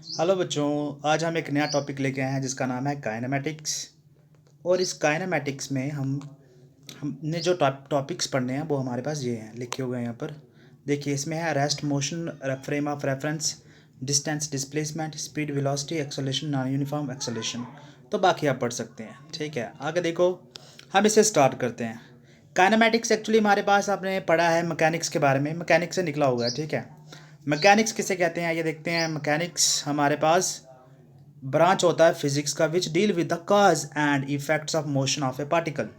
Hello बच्चों। आज हम एक नया टॉपिक लेके आए हैं जिसका नाम है काइनेमैटिक्स। और इस काइनेमैटिक्स में हमने जो टॉपिक्स पढ़ने हैं वो हमारे पास ये हैं, लिखे हुए हैं यहाँ पर। देखिए, इसमें है rest, motion, frame of reference, distance, displacement, speed, velocity, acceleration, non uniform acceleration. तो बाकी आप पढ़ सकते हैं। ठीक है, आगे देखो, हम इसे स्टार्ट करते हैं। काइनेमैटिक्स एक्चुअली हमारे पास आपने पढ़ा है मैकेनिक्स के बारे में, मैकेनिक्स से निकला हुआ है। ठीक है, मैकेनिक्स किसे कहते हैं ये देखते हैं। मैकेनिक्स हमारे पास ब्रांच होता है फिजिक्स का which deal with the cause and effects of motion of A particle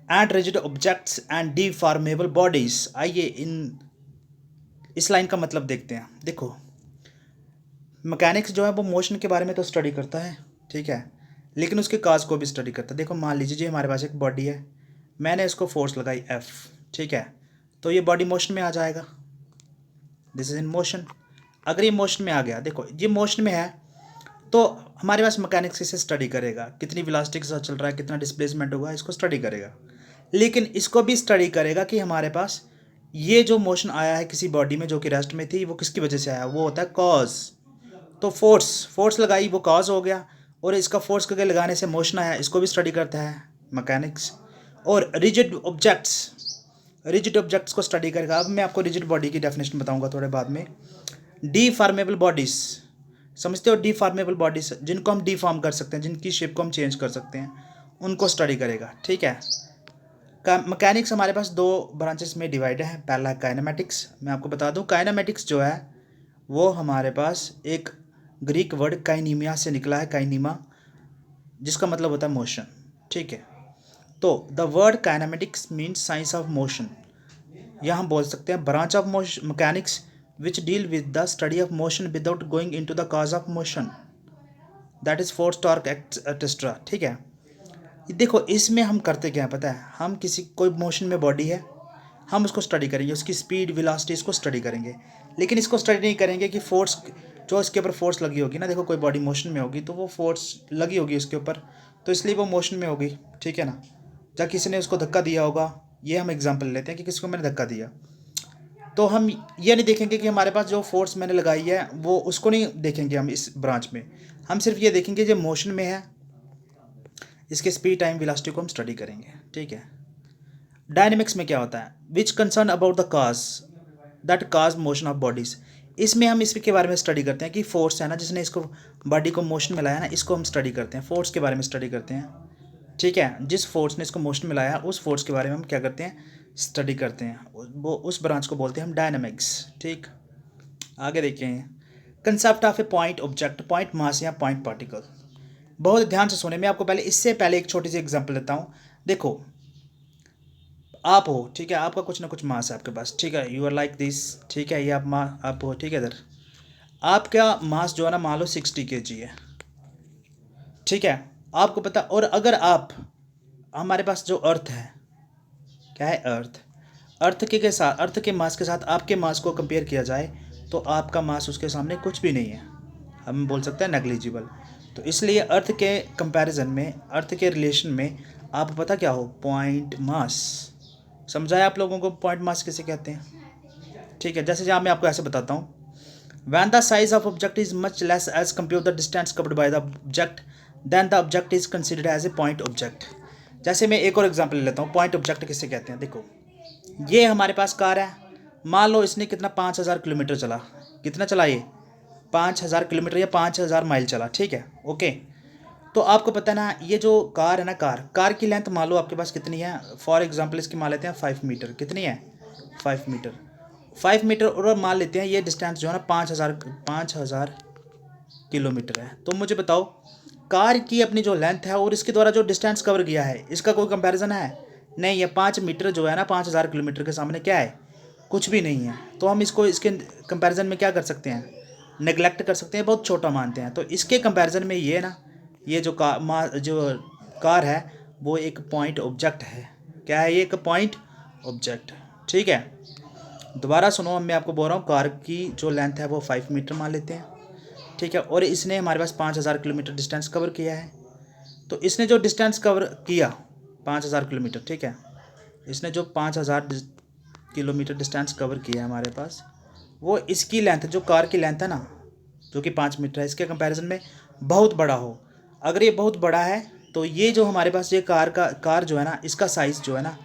and rigid objects and deformable bodies. आइए इस लाइन का मतलब देखते हैं। देखो, मैकेनिक्स जो है वो मोशन के बारे में तो स्टडी करता है, ठीक है, लेकिन उसके काज को भी स्टडी करता है। देखो, मान लीजिए जी हमारे पास एक बॉडी है, मैंने इसको फोर्स लगाई एफ, ठीक है, तो ये बॉडी मोशन में आ जाएगा, दिस इज इन मोशन। अगर ये मोशन में आ गया, देखो ये मोशन में है, तो हमारे पास मैकेनिक्स इसे स्टडी करेगा, कितनी वेलोसिटी के साथ चल रहा है, कितना डिस्प्लेसमेंट होगा, इसको स्टडी करेगा। लेकिन इसको भी स्टडी करेगा कि हमारे पास ये जो मोशन आया है किसी बॉडी में जो कि रेस्ट में थी, वो किसकी वजह से आया, वो होता है कॉज। तो फोर्स फोर्स लगाई, वो कॉज हो गया, और इसका फोर्स करके लगाने से मोशन आया, इसको भी स्टडी करता है मैकेनिक्स। और रिजिड ऑब्जेक्ट्स को स्टडी करेगा। अब मैं आपको रिजिड बॉडी की डेफिनेशन बताऊंगा थोड़े बाद में। डीफॉर्मेबल बॉडीज, समझते हो, डीफॉर्मेबल बॉडीज जिनको हम डीफॉर्म कर सकते हैं, जिनकी शेप को हम चेंज कर सकते हैं, उनको स्टडी करेगा। ठीक है, मैकेनिक्स हमारे पास दो ब्रांचेस में डिवाइड है। पहला है काइनेमैटिक्स। मैं आपको बता दूं, काइनेमैटिक्स जो है वो हमारे पास एक ग्रीक वर्ड काइनीमिया से निकला है, काइनीमा, जिसका मतलब होता है मोशन। ठीक है, तो the word kinematics means science of motion, या हम बोल सकते हैं branch of motion mechanics which deal with the study of motion without going into the cause of motion, that is force, torque, etcetera. ठीक है, देखो इसमें हम करते क्या है पता है, हम किसी कोई मोशन में बॉडी है, हम उसको स्टडी करेंगे, उसकी स्पीड, वेलोसिटी, इसको स्टडी करेंगे। लेकिन इसको स्टडी नहीं करेंगे कि फोर्स, जो इसके ऊपर फोर्स लगी होगी ना, देखो कोई बॉडी मोशन में होगी तो वो फोर्स लगी होगी उसके ऊपर, तो इसलिए वो मोशन में होगी। ठीक है ना, या किसी ने उसको धक्का दिया होगा, ये हम एग्जांपल लेते हैं कि किसी को मैंने धक्का दिया, तो हम ये नहीं देखेंगे कि हमारे पास जो फोर्स मैंने लगाई है वो, उसको नहीं देखेंगे हम इस ब्रांच में। हम सिर्फ ये देखेंगे जो मोशन में है, इसके स्पीड, टाइम, वेलोसिटी को हम स्टडी करेंगे। ठीक है, डायनेमिक्स में क्या होता है, which concern about the cause that cause motion of bodies. इसमें हम इसके बारे में स्टडी करते हैं कि फोर्स है ना जिसने इसको बॉडी को मोशन में लाया ना, इसको हम स्टडी करते हैं, फोर्स के बारे में स्टडी करते हैं। ठीक है, जिस फोर्स ने इसको मोशन में लाया उस फोर्स के बारे में हम क्या करते हैं, स्टडी करते हैं, वो उस ब्रांच को बोलते हैं हम डायनेमिक्स। ठीक, आगे देखें, concept of A point object, point mass या पॉइंट पार्टिकल। बहुत ध्यान से सुने, मैं आपको इससे पहले एक छोटी सी एग्जांपल देता हूँ। देखो, आप हो, ठीक है, आपका कुछ ना कुछ मास है आपके पास, ठीक है, यू आर लाइक दिस, ठीक है, ये आप हो, ठीक है, इधर आपका मास जो है ना, मान लो 60 kg है। ठीक है, आपको पता, और अगर आप, हमारे पास जो अर्थ है, क्या है, अर्थ के मास के साथ आपके मास को कंपेयर किया जाए तो आपका मास उसके सामने कुछ भी नहीं है, हम बोल सकते हैं नेग्लिजिबल। तो इसलिए अर्थ के कंपैरिजन में, अर्थ के रिलेशन में आप पता क्या हो, पॉइंट मास। समझाया आप लोगों को पॉइंट मास किसे कहते हैं। ठीक है, जैसे जहाँ मैं आपको ऐसे बताता हूँ, when the size of object is much less as compare the distance covered by the object then the object is considered as a point object. जैसे मैं एक और एग्जांपल ले लेता हूँ, पॉइंट ऑब्जेक्ट किसे कहते हैं। देखो, ये हमारे पास कार है, मान लो इसने कितना 5,000 किलोमीटर चला, कितना चला ये, 5,000 किलोमीटर या 5,000 माइल चला। ठीक है, ओके, तो आपको पता है ना, ये जो कार है ना, कार की लेंथ मान लो आपके पास कितनी है, फॉर एग्जांपल इसकी मान लेते हैं 5 मीटर, कितनी है, 5 मीटर, 5 मीटर, और मान लेते हैं ये डिस्टेंस जो है ना 5,000 किलोमीटर है। तो मुझे बताओ, कार की अपनी जो लेंथ है और इसके द्वारा जो डिस्टेंस कवर किया है, इसका कोई कंपैरिजन है नहीं। ये 5 मीटर जो है ना 5,000 किलोमीटर के सामने क्या है, कुछ भी नहीं है। तो हम इसको इसके कंपैरिजन में क्या कर सकते हैं, नेग्लेक्ट कर सकते हैं, बहुत छोटा मानते हैं। तो इसके कंपैरिजन में ये ना, ये जो कार है वो एक पॉइंट ऑब्जेक्ट है। क्या है ये, एक पॉइंट ऑब्जेक्ट। ठीक है, दोबारा सुनो, मैं आपको बोल रहा हूँ, कार की जो लेंथ है वो 5 मीटर मान लेते हैं। ठीक है, और इसने हमारे पास 5,000 किलोमीटर डिस्टेंस कवर किया है। तो इसने जो डिस्टेंस कवर किया 5,000 किलोमीटर, ठीक है, इसने जो 5,000 किलोमीटर डिस्टेंस कवर किया है हमारे पास, वो इसकी लेंथ, जो कार की लेंथ है ना, जो कि 5 मीटर है, इसके कंपैरिजन में बहुत बड़ा हो। अगर ये बहुत बड़ा है तो ये जो हमारे पास ये कार जो है ना, इसका साइज़ जो है ना,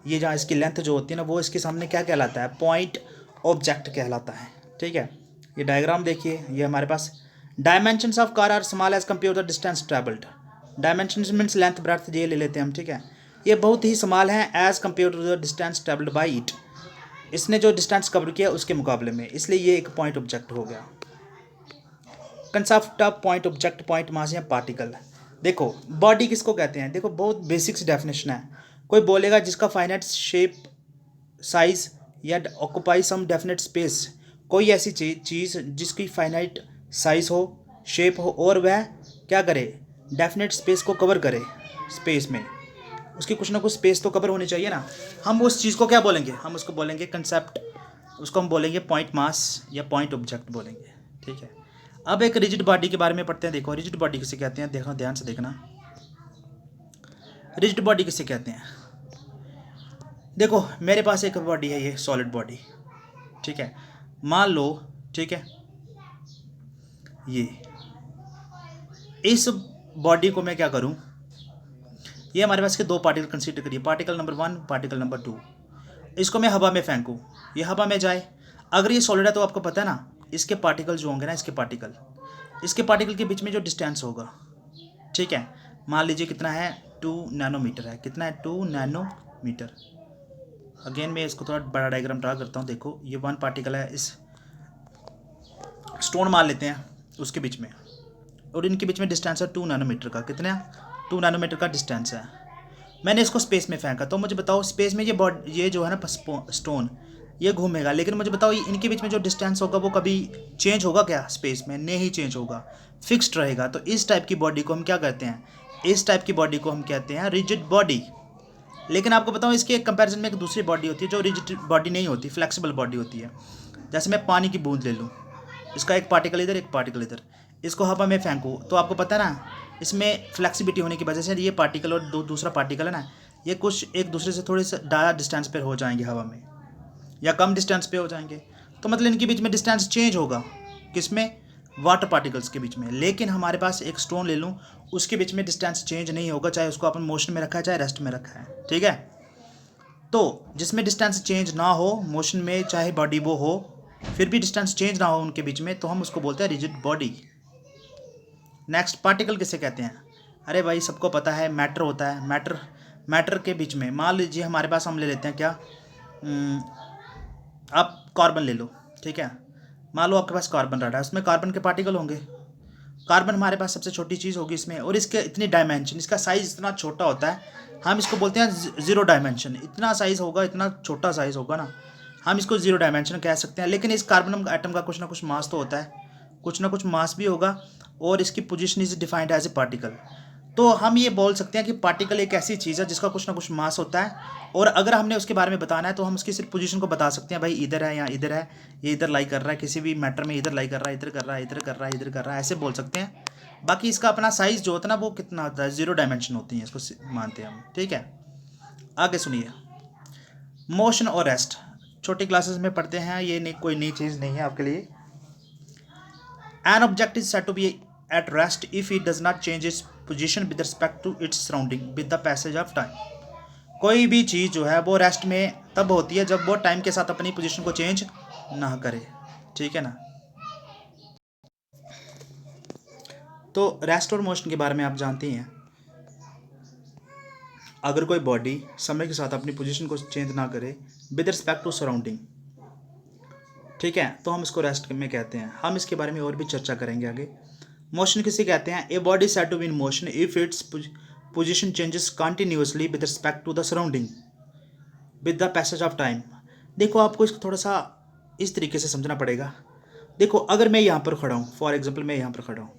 ये जहाँ इसकी लेंथ जो होती है ना, वो इसके सामने क्या कहलाता है, पॉइंट ऑब्जेक्ट कहलाता है। ठीक है, ये डायग्राम देखिए, ये हमारे पास dimensions of car are small as compare the distance travelled. Dimensions means length breadth, ये ले लेते हैं हम। ठीक है, ये बहुत ही स्मॉल है as compare to the distance travelled by it, इसने जो डिस्टेंस कवर किया उसके मुकाबले में, इसलिए ये एक पॉइंट ऑब्जेक्ट हो गया। Concept of point object, point mass या पार्टिकल। देखो बॉडी किसको कहते हैं, देखो बहुत बेसिक्स डेफिनेशन है। कोई बोलेगा जिसका फाइनाइट शेप, साइज या ऑक्यूपाई सम डेफिनेट स्पेस, कोई ऐसी चीज़ जिसकी फाइनाइट साइज हो, शेप हो और वह क्या करे, डेफिनेट स्पेस को कवर करे। स्पेस में उसकी कुछ ना कुछ स्पेस तो कवर होनी चाहिए ना। हम उस चीज़ को क्या बोलेंगे, हम उसको बोलेंगे कंसेप्ट, उसको हम बोलेंगे पॉइंट मास या पॉइंट ऑब्जेक्ट बोलेंगे। ठीक है, अब एक रिजिड बॉडी के बारे में पढ़ते हैं। देखो रिजिड बॉडी किसे कहते हैं, देखो ध्यान से देखना, रिजिड बॉडी किसे कहते हैं। देखो मेरे पास एक बॉडी है, ये सॉलिड बॉडी। ठीक है, मान लो, ठीक है, ये इस बॉडी को मैं क्या करूं, ये हमारे पास के दो पार्टिकल कंसीडर करिए, पार्टिकल नंबर 1, पार्टिकल नंबर 2। इसको मैं हवा में फेंकूं, ये हवा में जाए। अगर ये सॉलिड है तो आपको पता है ना, इसके पार्टिकल जो होंगे ना, इसके पार्टिकल के बीच में जो डिस्टेंस होगा, ठीक है, मान लीजिए कितना है, 2 नैनोमीटर है। कितना है, 2 नैनोमीटर। अगेन मैं इसको थोड़ा बड़ा डायग्राम ड्रा करता हूँ। देखो ये 1 पार्टिकल है, इस स्टोन मान लेते हैं उसके बीच में, और इनके बीच में डिस्टेंस है 2 नैनोमीटर का। कितना, 2 नैनोमीटर का डिस्टेंस है। मैंने इसको स्पेस में फेंका, तो मुझे बताओ स्पेस में ये जो है ना स्टोन, ये घूमेगा, लेकिन मुझे बताओ इनके बीच में जो डिस्टेंस होगा वो कभी चेंज होगा क्या, स्पेस में नहीं चेंज होगा, फिक्स्ड रहेगा। तो इस टाइप की बॉडी को हम क्या कहते हैं, इस टाइप की बॉडी को हम कहते हैं रिजिड बॉडी। लेकिन आपको बताऊँ इसके एक कंपैरिजन में एक दूसरी बॉडी होती है जो रिजिड बॉडी नहीं होती, फ्लेक्सिबल बॉडी होती है। जैसे मैं पानी की बूंद ले लूँ, इसका एक पार्टिकल इधर, एक पार्टिकल इधर, इसको हवा में फेंकूँ, तो आपको पता है ना, इसमें फ्लेक्सिबिलिटी होने की वजह से ये पार्टिकल और दूसरा पार्टिकल है ना, ये कुछ एक दूसरे से थोड़े से ज़्यादा डिस्टेंस पर हो जाएंगे हवा में, या कम डिस्टेंस पे हो जाएंगे। तो मतलब इनके बीच में डिस्टेंस चेंज होगा, किसमें, वाटर पार्टिकल्स के बीच में। लेकिन हमारे पास एक स्टोन ले लूँ, उसके बीच में डिस्टेंस चेंज नहीं होगा, चाहे उसको अपन मोशन में रखा है चाहे रेस्ट में रखा है। ठीक है, तो जिसमें डिस्टेंस चेंज ना हो, मोशन में चाहे बॉडी वो हो, फिर भी डिस्टेंस चेंज ना हो उनके बीच में, तो हम उसको बोलते हैं रिजिड बॉडी। नेक्स्ट, पार्टिकल किसे कहते हैं। अरे भाई सबको पता है, मैटर होता है। मैटर के बीच में मान लीजिए हमारे पास, हम ले लेते हैं क्या, आप कार्बन ले लो। ठीक है, मान लो आपके पास कार्बन रहा है, उसमें कार्बन के पार्टिकल होंगे। कार्बन हमारे पास सबसे छोटी चीज़ होगी इसमें, और इसके इतनी डायमेंशन, इसका साइज़ इतना छोटा होता है, हम इसको बोलते हैं ज़ीरो डायमेंशन। इतना साइज़ होगा, इतना छोटा साइज़ होगा ना, हम इसको ज़ीरो डायमेंशन कह सकते हैं। लेकिन इस कार्बन एटम का कुछ ना कुछ मास तो होता है, कुछ ना कुछ मास भी होगा, और इसकी position is defined as a particle. तो हम ये बोल सकते हैं कि पार्टिकल एक ऐसी चीज़ है जिसका कुछ ना कुछ मास होता है, और अगर हमने उसके बारे में बताना है तो हम उसकी सिर्फ पोजीशन को बता सकते हैं, भाई इधर है या इधर है, ये इधर लाई कर रहा है, किसी भी मैटर में इधर लाई कर रहा है, इधर कर रहा है, इधर कर रहा है, इधर कर रहा है, ऐसे बोल सकते हैं। बाकी इसका अपना साइज़ जो होता है ना, वो कितना होता है, ज़ीरो डायमेंशन होती है, इसको मानते हैं हम। ठीक है, आगे सुनिए, मोशन और रेस्ट छोटी क्लासेस में पढ़ते हैं, ये कोई नई चीज़ नहीं है आपके लिए। An object is said to be at rest if it does not change its position with respect to its surrounding with the passage of time. कोई भी चीज़ जो है वो रेस्ट में तब होती है जब वो टाइम के साथ अपनी पोजीशन को चेंज ना करे। ठीक है ना, तो रेस्ट और मोशन के बारे में आप जानते हैं। अगर कोई बॉडी समय के साथ अपनी पोजीशन को चेंज ना करे विद रिस्पेक्ट टू सराउंडिंग, ठीक है, तो हम इसको रेस्ट में कहते हैं। हम इसके बारे में और भी चर्चा करेंगे आगे। मोशन किसे कहते हैं, a body said to be in motion if its position changes continuously with respect to the surrounding with the passage of time. देखो आपको इसको थोड़ा सा इस तरीके से समझना पड़ेगा। देखो अगर मैं यहाँ पर खड़ा हूँ, फॉर एग्जाम्पल मैं यहाँ पर खड़ा हूँ,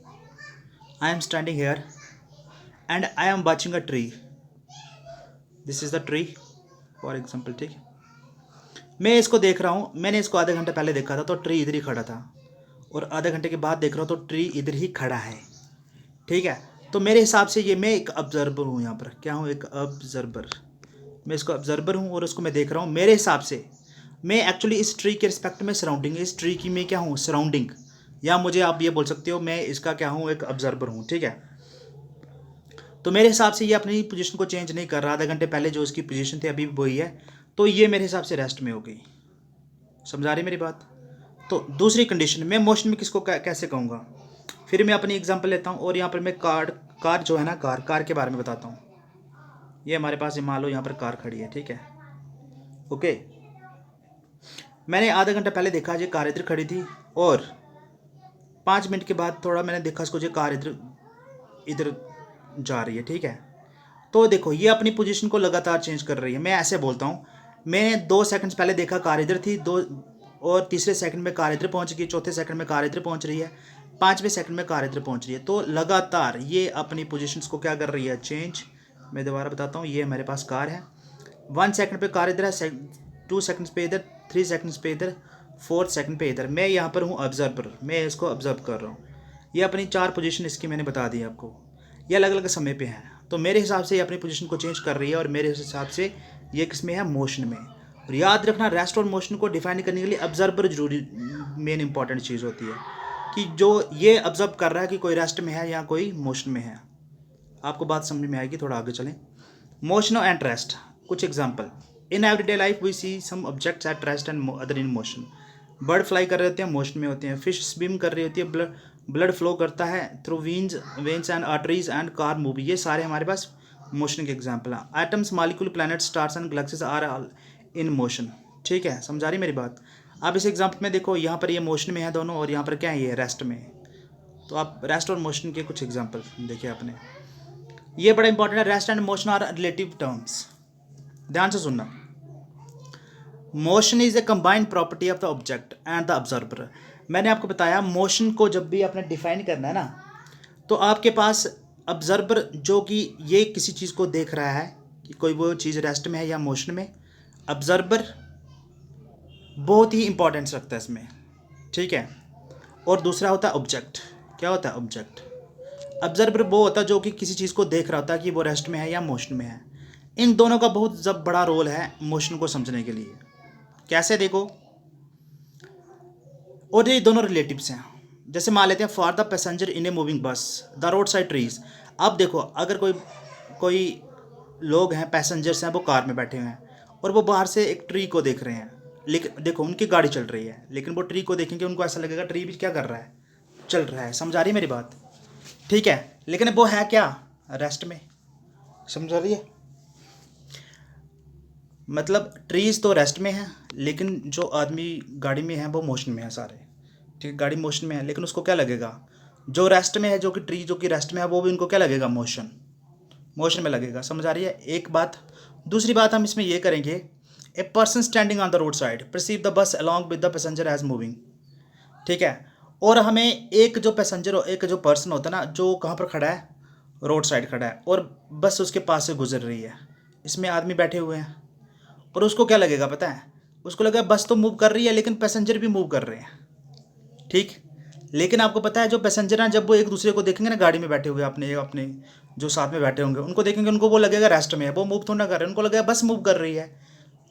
I am standing here and I am watching a tree, this is the tree for example. ठीक है, मैं इसको देख रहा हूँ, मैंने इसको आधे घंटे पहले देखा था तो ट्री इधर ही खड़ा था, और आधे घंटे के बाद देख रहा हूँ तो ट्री इधर ही खड़ा है। ठीक है, तो मेरे हिसाब से ये मैं एक ऑब्जर्वर हूँ, यहाँ पर क्या हूँ, एक ऑब्जर्वर। मैं इसको ऑब्जर्वर हूँ और उसको मैं देख रहा हूँ। मेरे हिसाब से मैं एक्चुअली इस ट्री के रिस्पेक्ट में सराउंडिंग, इस ट्री की मैं क्या हूँ, सराउंडिंग, या मुझे आप ये बोल सकते हो मैं इसका क्या हूँ, एक ऑब्जर्वर हूँ, ठीक है। तो मेरे हिसाब से ये अपनी पोजीशन को चेंज नहीं कर रहा, आधे घंटे पहले जो इसकी पोजीशन थी अभी भी वही है, तो ये मेरे हिसाब से रेस्ट में हो गई। समझा रही मेरी बात। तो दूसरी कंडीशन, मैं मोशन में किसको कैसे कहूँगा, फिर मैं अपनी एग्जांपल लेता हूँ और यहाँ पर मैं कार जो है ना, कार के बारे में बताता हूँ। ये हमारे पास मान लो यहाँ पर कार खड़ी है, ठीक है, ओके। मैंने आधा घंटा पहले देखा ये कार इधर खड़ी थी, और 5 मिनट के बाद थोड़ा मैंने देखा इसको, ये कार इधर इधर जा रही है, ठीक है। तो देखो ये अपनी पोजीशन को लगातार चेंज कर रही है। मैं ऐसे बोलता हूँ, मैंने 2 सेकंड्स पहले देखा कार इधर थी, और तीसरे सेकंड में कार इधर पहुँच गई, चौथे सेकंड में कार इधर पहुँच रही है, 5वें सेकंड में कार इधर पहुँच रही है। तो लगातार ये अपनी पोजीशंस को क्या कर रही है, चेंज। मैं दोबारा बताता हूँ, ये हमारे पास कार है, 1 सेकंड पे कार इधर है, 2 सेकंड्स पे इधर, 3 सेकंड्स पे इधर, 4 सेकंड पे इधर। मैं यहाँ पर हूँ ऑब्जर्वर, मैं इसको ऑब्जर्व कर रहा हूँ। ये अपनी 4 पोजीशन इसकी मैंने बता दी आपको, ये अलग अलग समय पे हैं। तो मेरे हिसाब से ये अपनी पोजीशन को चेंज कर रही है, और मेरे हिसाब से ये किस में है, मोशन में। और याद रखना, रेस्ट और मोशन को डिफाइन करने के लिए ऑब्जर्वर जरूरी, मेन इंपॉर्टेंट चीज़ होती है, कि जो ये ऑब्जर्व कर रहा है कि कोई रेस्ट में है या कोई मोशन में है। आपको बात समझ में आएगी, थोड़ा आगे चलें। मोशन एंड रेस्ट, कुछ example. In everyday life we see some objects at rest and other in motion. Bird fly कर रहे होते हैं, मोशन में होते हैं। फिश स्विम कर रही होती है, ब्लड फ्लो करता है through veins and arteries and car move. ये सारे हमारे पास मोशन के एग्जाम्पल हैं। Atoms, molecule, planet, stars and galaxies are all in motion, ठीक है, समझा रही मेरी बात। आप इस एग्जाम्पल में देखो, यहाँ पर ये मोशन में है दोनों, और यहाँ पर क्या है, ये रेस्ट में है। तो आप रेस्ट और मोशन के कुछ एग्जाम्पल देखिए आपने, ये बड़ा इंपॉर्टेंट है। Rest and motion are relative terms, ध्यान से सुनना। Motion is a combined property of the object and the observer. मैंने आपको बताया, मोशन को जब भी आपने डिफाइन करना है ना, तो आपके पास ऑब्जर्वर जो कि ये किसी चीज़ को देख रहा है कि कोई वो चीज़ रेस्ट में है या मोशन में, ऑब्जर्वर बहुत ही इंपॉर्टेंस रखता है इसमें, ठीक है। और दूसरा होता है ऑब्जेक्ट। क्या होता है ऑब्जेक्ट? ऑब्जर्वर वो होता है जो कि किसी चीज़ को देख रहा होता है कि वो रेस्ट में है या मोशन में है। इन दोनों का बहुत बड़ा रोल है मोशन को समझने के लिए। कैसे देखो, और ये दोनों रिलेटिव्स हैं। जैसे मान लेते हैं, for the passenger in a moving बस द रोड साइड ट्रीज। अब देखो, अगर कोई लोग हैं, पैसेंजर्स हैं, वो कार में बैठे हुए हैं और वो बाहर से एक ट्री को देख रहे हैं, लेकिन देखो उनकी गाड़ी चल रही है, लेकिन वो ट्री को देखेंगे, उनको ऐसा लगेगा ट्री भी क्या कर रहा है, चल रहा है। समझा रही है मेरी बात? ठीक है, लेकिन वो है क्या, रेस्ट में। समझ रही है? मतलब ट्रीज तो रेस्ट में है, लेकिन जो आदमी गाड़ी में है वो मोशन में है सारे। ठीक है, गाड़ी मोशन में है, लेकिन उसको क्या लगेगा, जो रेस्ट में है, जो कि ट्री जो कि रेस्ट में है, वो भी उनको क्या लगेगा, मोशन में लगेगा। समझ आ रही है एक बात? दूसरी बात हम इसमें ये करेंगे, a person standing on the road side perceive the bus along with the passenger as moving. ठीक है, और हमें एक जो पैसेंजर, एक जो पर्सन होता है ना, जो कहाँ पर खड़ा है, रोड साइड खड़ा है, और बस उसके पास से गुजर रही है, इसमें आदमी बैठे हुए हैं, और उसको क्या लगेगा पता है, उसको लगेगा बस तो मूव कर रही है, लेकिन पैसेंजर भी मूव कर रहे हैं। ठीक, लेकिन आपको पता है जो पैसेंजर हैं, जब वो एक दूसरे को देखेंगे ना, गाड़ी में बैठे हुए अपने जो साथ में बैठे होंगे, उनको देखेंगे, उनको वो लगेगा रेस्ट में है, वो मूव थोड़ा ना कर रहे हैं, उनको लगेगा बस मूव कर रही है,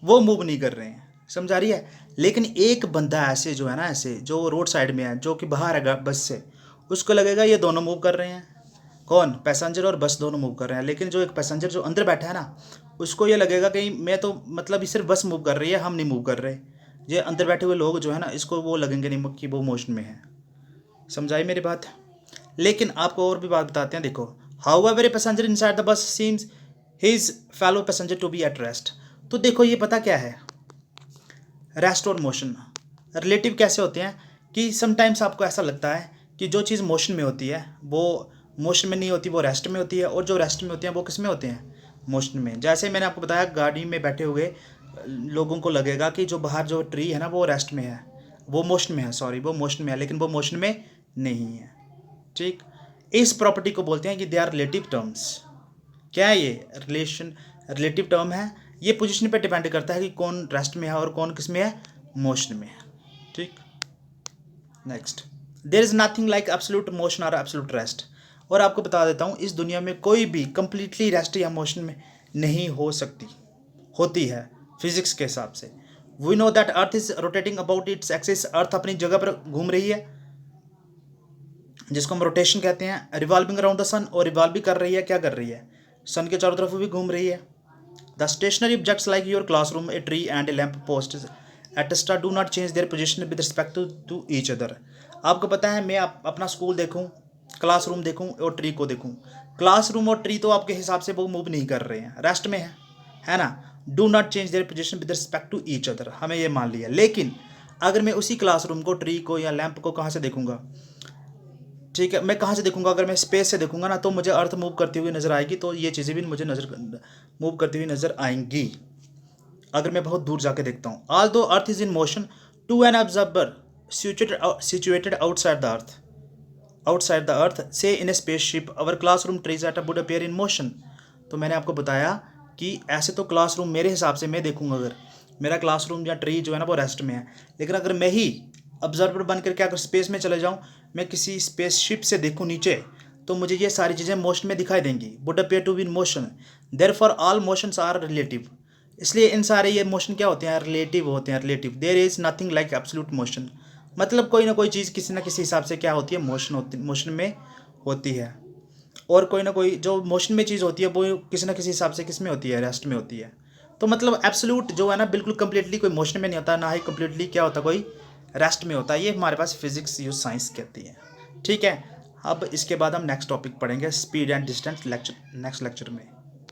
वो मूव नहीं कर रहे हैं। समझ आ रही है? लेकिन एक बंदा ऐसे जो है ना, ऐसे जो रोड साइड में है, जो कि बाहर है बस से, उसको लगेगा ये दोनों मूव कर रहे हैं। कौन? पैसेंजर और बस दोनों मूव कर रहे हैं। लेकिन जो एक पैसेंजर जो अंदर बैठा है ना, उसको ये लगेगा कि मैं तो मतलब ये सिर्फ बस मूव कर रही है, हम नहीं मूव कर रहे। ये अंदर बैठे हुए लोग जो है ना, इसको वो लगेंगे नहीं कि वो मोशन में है। समझाई मेरी बात? लेकिन आपको और भी बात बताते हैं, देखो, however a passenger inside the bus seems his fellow passenger to be at rest. तो देखो ये पता क्या है, रेस्ट और मोशन रिलेटिव कैसे होते हैं, कि समटाइम्स आपको ऐसा लगता है कि जो चीज़ मोशन में होती है वो मोशन में नहीं होती, वो रेस्ट में होती है, और जो रेस्ट में होती है वो किस में होते हैं, मोशन में। जैसे मैंने आपको बताया, गाड़ी में बैठे हुए लोगों को लगेगा कि जो बाहर जो ट्री है ना, वो रेस्ट में है, वो मोशन में है, सॉरी वो मोशन में है, लेकिन वो मोशन में नहीं है। ठीक, इस प्रॉपर्टी को बोलते हैं कि दे आर रिलेटिव टर्म्स। क्या है ये? रिलेटिव टर्म है। ये पोजीशन पे डिपेंड करता है कि कौन रेस्ट में है और कौन किस में है, मोशन में है। ठीक, next, there is nothing like absolute motion और एब्सोल्यूट रेस्ट। और आपको बता देता हूँ, इस दुनिया में कोई भी कंप्लीटली रेस्ट या मोशन में नहीं हो सकती, होती है फिजिक्स के हिसाब से। We know that earth is rotating about its axis. Earth अपनी जगह पर घूम रही है, जिसको हम रोटेशन कहते हैं, रिवॉल्विंग अराउंड द सन, और रिवॉल्व भी कर रही है, क्या कर रही है, सन के चारों तरफ भी घूम रही है। The stationary objects like your classroom, a tree and a lamp post etcetera do not change their position with respect to each other. आपको पता है, मैं अपना स्कूल देखूँ, क्लासरूम देखूँ और ट्री को देखूँ, क्लासरूम और ट्री तो आपके हिसाब से वो मूव नहीं कर रहे हैं, रेस्ट में है ना। Do not change their position with respect to each other, हमें ये मान लिया। लेकिन अगर मैं उसी क्लासरूम को, ट्री को या लैंप को कहाँ से देखूंगा, ठीक है, मैं कहाँ से देखूंगा, अगर मैं स्पेस से देखूंगा ना, तो मुझे अर्थ मूव करती हुई नजर आएगी, तो ये चीज़ें भी मुझे मूव करती हुई नजर आएंगी अगर मैं बहुत दूर जाके देखता हूँ। Although earth is in motion to an observer situated outside the earth से in a spaceship our classroom trees एट वुड अपीयर इन मोशन। तो मैंने आपको बताया कि ऐसे तो क्लासरूम मेरे हिसाब से मैं देखूंगा, अगर मेरा क्लासरूम या ट्री जो है ना वो रेस्ट में है, लेकिन अगर मैं ही ऑब्जर्वर बन करके अगर स्पेस में चले जाऊँ, मैं किसी स्पेसशिप से देखूँ नीचे, तो मुझे ये सारी चीज़ें मोशन में दिखाई देंगी। Would appear to be in motion, therefore all motions are relative. इसलिए इन सारे ये मोशन क्या होते हैं, रिलेटिव होते हैं, relative. There is nothing like absolute motion, मतलब कोई ना कोई चीज़ किसी ना किसी हिसाब से क्या होती है, मोशन में होती है, और कोई ना कोई जो मोशन में चीज़ होती है वो किसी ना किसी हिसाब से किस में होती है, रेस्ट में होती है। तो मतलब एब्सोल्यूट जो है ना, बिल्कुल कंप्लीटली कोई मोशन में नहीं होता, ना ही कंप्लीटली क्या होता, कोई रेस्ट में होता है। ये हमारे पास फिजिक्स यूज साइंस कहती है, ठीक है। अब इसके बाद हम नेक्स्ट टॉपिक पढ़ेंगे, speed and distance, next lecture में।